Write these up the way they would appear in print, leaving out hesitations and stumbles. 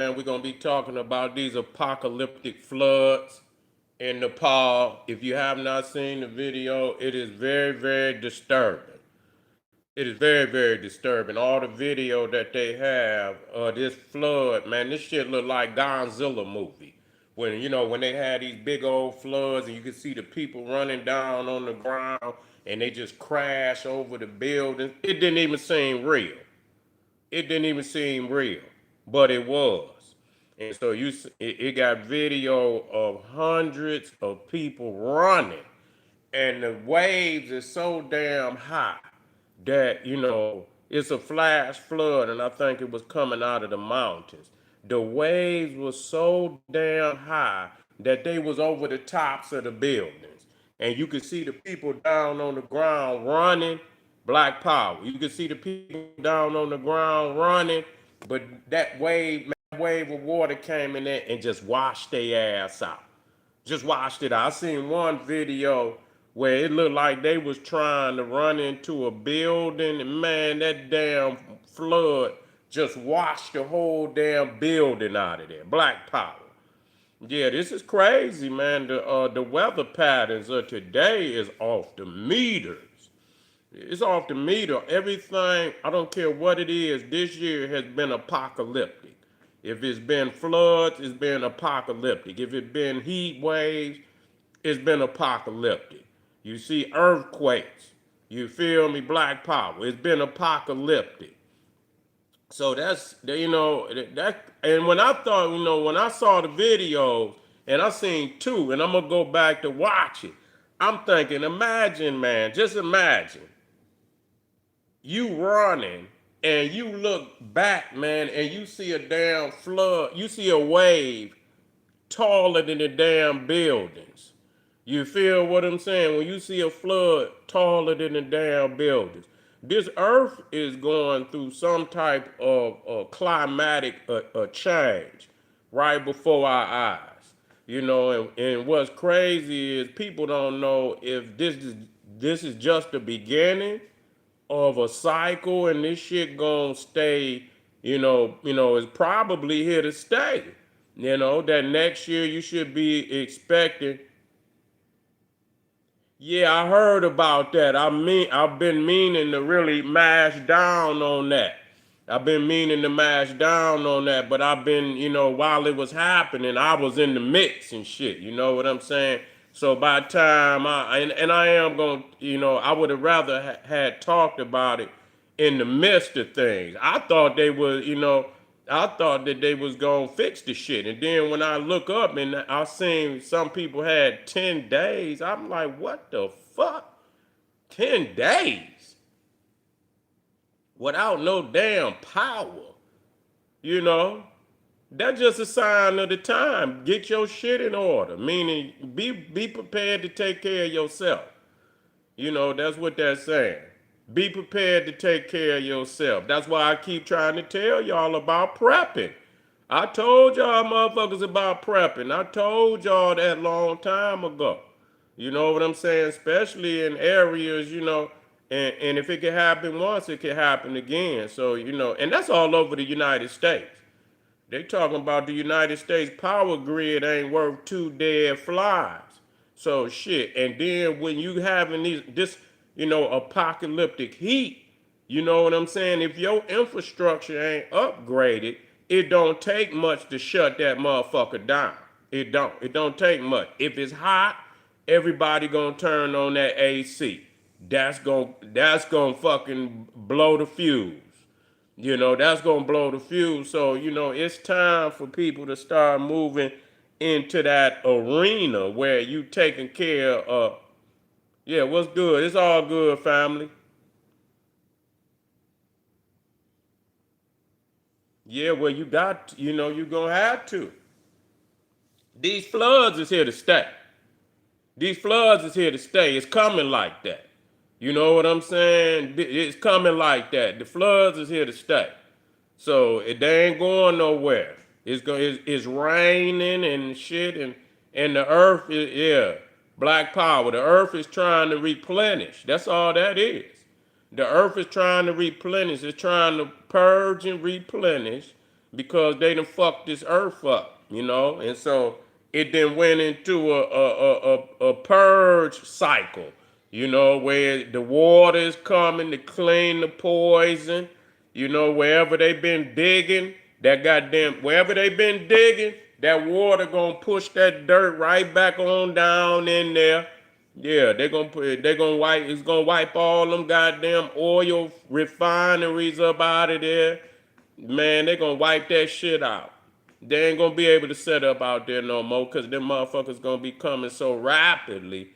man, we're gonna be talking about these apocalyptic floods in Nepal. If you have not seen the video, it is very, very disturbing. It is very, very disturbing. All the video that they have, this flood, man, this shit look like Godzilla movie. When they had these big old floods and you could see the people running down on the ground and they just crash over the buildings. It didn't even seem real. It didn't even seem real, but it was. And so it got video of hundreds of people running, and the waves is so damn high that it's a flash flood, and I think it was coming out of the mountains. The waves were so damn high that they was over the tops of the buildings, and you could see the people down on the ground running. Black power. You could see the people down on the ground running, but that wave of water came in there and just washed their ass out. Just watched it. I seen one video where it looked like they was trying to run into a building, and man, that damn flood just washed the whole damn building out of there. Black power. Yeah, this is crazy, man. The weather patterns of today is off the meters. It's off the meter. Everything, I don't care what it is, this year has been apocalyptic. If it's been floods, it's been apocalyptic. If it's been heat waves, it's been apocalyptic. You see earthquakes. You feel me? Black power. It's been apocalyptic. So that and when I thought, when I saw the videos and I seen two, and I'm gonna go back to watch it, I'm thinking, imagine, man, just imagine you running and you look back, man, and you see a damn flood, you see a wave taller than the damn buildings. You feel what I'm saying? When you see a flood taller than the damn buildings. This earth is going through some type of climatic change right before our eyes. And what's crazy is people don't know if this is just the beginning of a cycle, and this shit gonna stay, is probably here to stay. That next year you should be expecting. Yeah, I heard about that. I've been meaning to really mash down on that. I've been meaning to mash down on that, but I've been, while it was happening, I was in the mix and shit. You know what I'm saying? So by the time and I am going, I would have rather had talked about it in the midst of things. I thought that they was gonna fix the shit. And then when I look up and I seen some people had 10 days, I'm like, what the fuck? 10 days without no damn power. You know? That's just a sign of the time. Get your shit in order. Meaning be prepared to take care of yourself. That's what that's saying. Be prepared to take care of yourself. That's why I keep trying to tell y'all about prepping. I told y'all motherfuckers about prepping. I told y'all that long time ago. You know what I'm saying? Especially in areas, and if it can happen once, it can happen again. So, and that's all over the United States. They talking about the United States power grid ain't worth two dead flies. So shit. And then when you having this apocalyptic heat, you know what I'm saying? If your infrastructure ain't upgraded, it don't take much to shut that motherfucker down. It don't. It don't take much. If it's hot, everybody gonna turn on that AC. That's gonna fucking blow the fuse. That's gonna blow the fuse. So, it's time for people to start moving into that arena where you taking care of. Yeah, what's good? It's all good, family. Yeah, well, you're gonna have to. These floods is here to stay. These floods is here to stay. It's coming like that. You know what I'm saying? It's coming like that. The floods is here to stay. So they ain't going nowhere. It's raining and shit, and the earth is, yeah, black power. The earth is trying to replenish. That's all that is. The earth is trying to replenish. It's trying to purge and replenish. because they done fucked this earth up, and so it then went into a purge cycle, where the water is coming to clean the poison, wherever they been digging, wherever they been digging, that water gonna push that dirt right back on down in there. Yeah, they gonna wipe, it's gonna wipe all them goddamn oil refineries up out of there. Man, they gonna wipe that shit out. They ain't gonna be able to set up out there no more because them motherfuckers gonna be coming so rapidly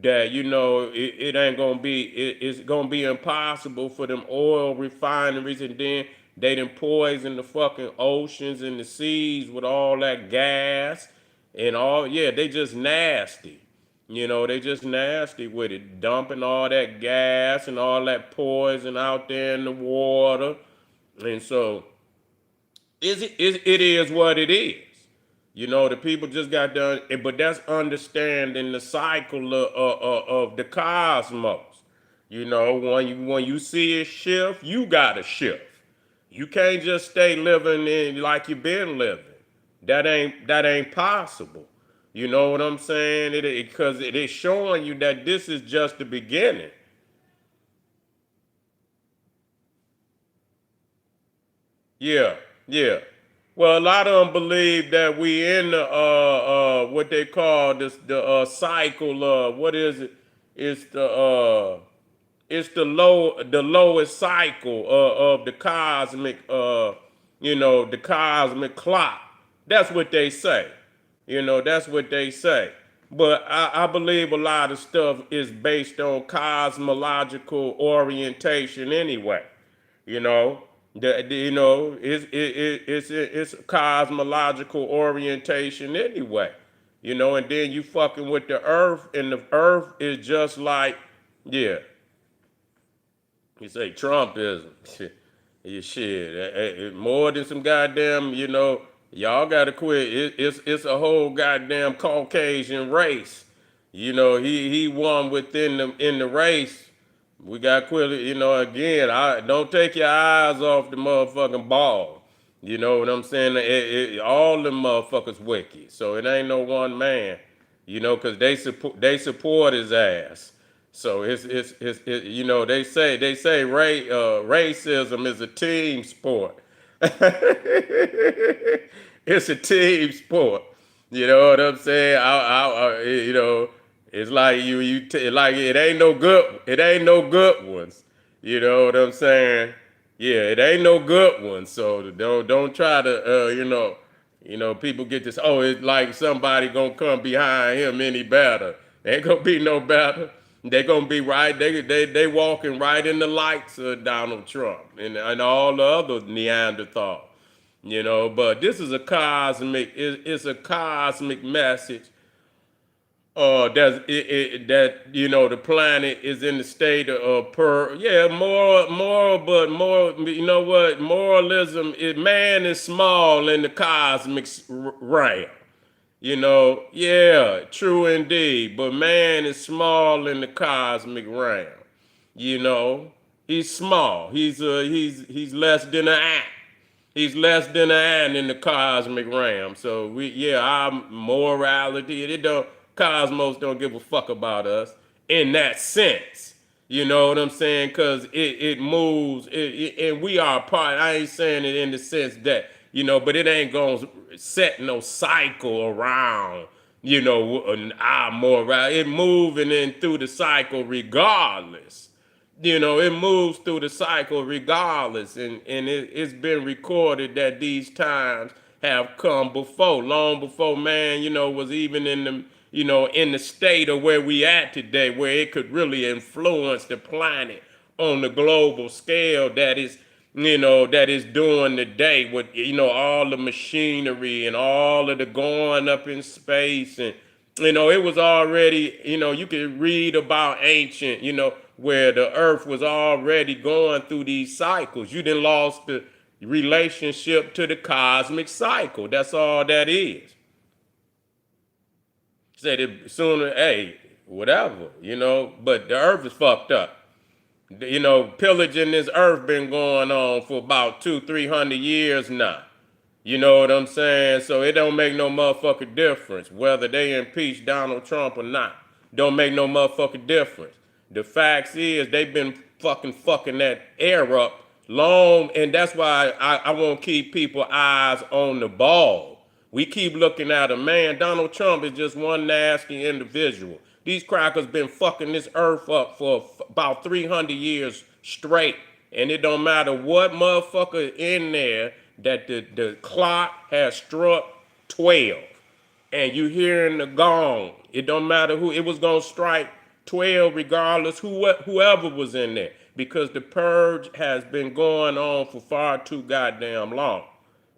that it ain't gonna be it's gonna be impossible for them oil refineries, and then they done poison the fucking oceans and the seas with all that gas and all. Yeah, they just nasty. They just nasty with it, dumping all that gas and all that poison out there in the water. And so it is what it is. The people just got done, but that's understanding the cycle of the cosmos. When you see it shift, you gotta shift. You can't just stay living in like you've been living. That ain't possible. You know what I'm saying? Because it is showing you that this is just the beginning. Yeah, yeah. Well, a lot of them believe that we in the what they call this the cycle of what is it? It's the lowest cycle of the cosmic the cosmic clock. That's what they say. That's what they say. But I believe a lot of stuff is based on cosmological orientation anyway. You know, it's a cosmological orientation anyway. And then you fucking with the earth, and the earth is just like, yeah. You say Trumpism. Shit, more than some goddamn, y'all gotta quit. It's a whole goddamn Caucasian race. He won within in the race. We got quit. Again, I don't take your eyes off the motherfucking ball. You know what I'm saying? All them motherfuckers wicked. So it ain't no one man. Cause they support his ass. So they say racism is a team sport. It's a team sport. You know what I'm saying? It's like like it ain't no good ones. You know what I'm saying? Yeah, it ain't no good ones. So don't try to people get this. Oh, it's like somebody gonna come behind him any better. Ain't gonna be no better. They gonna be right. They walking right in the lights of Donald Trump and all the other Neanderthal. But this is a cosmic. It's a cosmic message. That the planet is in the state of moral, but more. You know what? Moralism is man is small in the cosmic realm. Yeah, true indeed. But man is small in the cosmic realm. He's small. He's less than an ant. He's less than an ant in the cosmic realm. So our morality, it don't cosmos don't give a fuck about us in that sense. You know what I'm saying? Because it moves, and we are a part. I ain't saying it in the sense that, but it ain't going to set no cycle around, our moral. It moving in through the cycle regardless. It moves through the cycle regardless. And it's been recorded that these times have come before, long before man, was even in the, in the state of where we at today, where it could really influence the planet on the global scale that is doing today with, all the machinery and all of the going up in space. And, it was already, you could read about ancient, where the earth was already going through these cycles. You done lost the relationship to the cosmic cycle. That's all that is. Said it sooner, hey, whatever, but the earth is fucked up. Pillaging this earth been going on for about 200-300 years now. You know what I'm saying? So it don't make no motherfucking difference whether they impeach Donald Trump or not. Don't make no motherfucking difference. The facts is they've been fucking that air up long, and that's why I want to keep people eyes on the ball. We keep looking at a man. Donald Trump is just one nasty individual. These crackers been fucking this earth up for about 300 years straight. And it don't matter what motherfucker in there that the clock has struck 12. And you hearing the gong. It don't matter who, it was gonna strike 12 regardless whoever was in there. Because the purge has been going on for far too goddamn long.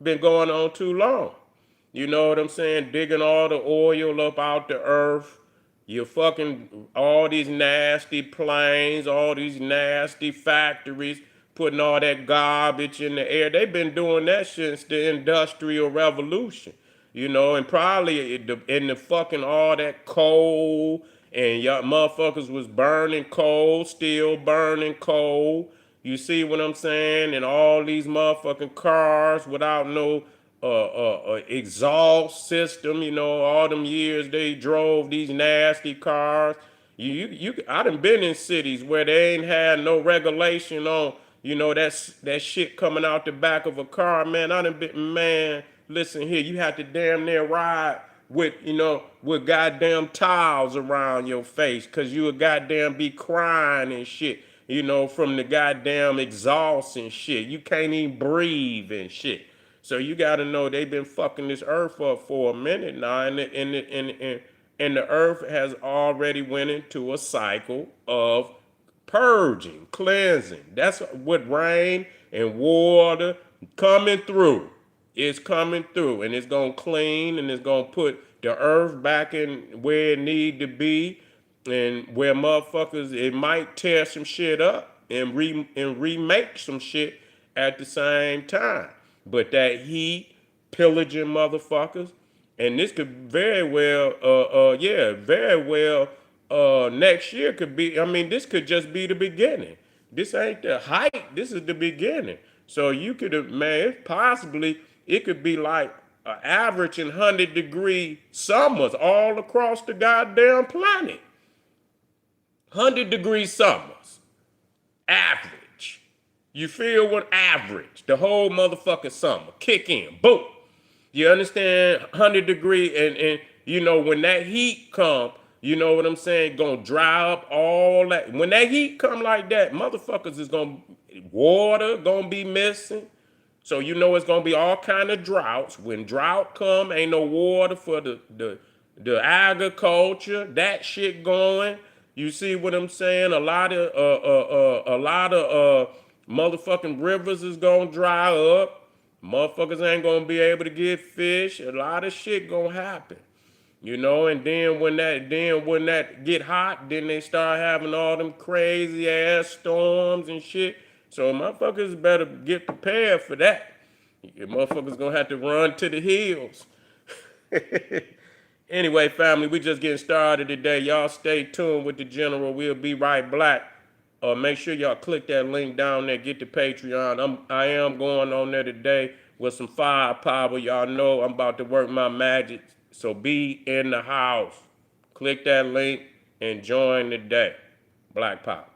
Been going on too long. You know what I'm saying? Digging all the oil up out the earth. You fucking all these nasty planes, all these nasty factories, putting all that garbage in the air. They've been doing that since the Industrial Revolution. You know, and probably in the fucking all that coal, and y'all motherfuckers was burning coal, still burning coal. You see what I'm saying? And all these motherfucking cars without no exhaust system. You know, all them years they drove these nasty cars. I done been in cities where they ain't had no regulation on, you know, that shit coming out the back of a car. Man, I done been, man, listen here, you have to damn near ride with, you know, with goddamn towels around your face, cause you would goddamn be crying and shit, you know, from the goddamn exhaust and shit. You can't even breathe and shit. So you got to know they've been fucking this earth up for a minute now, and the earth has already went into a cycle of purging, cleansing. That's what rain and water coming through. It's coming through, and it's gonna clean, and it's gonna put the earth back in where it need to be, and where motherfuckers it might tear some shit up and remake some shit at the same time. But that heat pillaging motherfuckers, and this could very well, yeah, very well, next year could be. I mean, this could just be the beginning. This ain't the height. This is the beginning. So you could have, man, possibly it could be like an average and 100-degree summers all across the goddamn planet. 100-degree summers, average. You feel what average? The whole motherfucking summer kick in, boom. You understand? 100-degree, and you know when that heat come, you know what I'm saying? Gonna dry up all that. When that heat come like that, motherfuckers is gonna water gonna be missing. So you know it's gonna be all kind of droughts. When drought come, ain't no water for the agriculture. That shit going. You see what I'm saying? A lot of motherfucking rivers is gonna dry up. Motherfuckers ain't gonna be able to get fish. A lot of shit gonna happen. You know, and then when that get hot, then they start having all them crazy ass storms and shit. So motherfuckers better get prepared for that. Your motherfuckers gonna have to run to the hills. Anyway, family, we just getting started today. Y'all stay tuned with the general. We'll be right back. Make sure y'all click that link down there. Get the Patreon. I am going on there today with some firepower. Y'all know I'm about to work my magic. So be in the house. Click that link and join the day. Black Pop.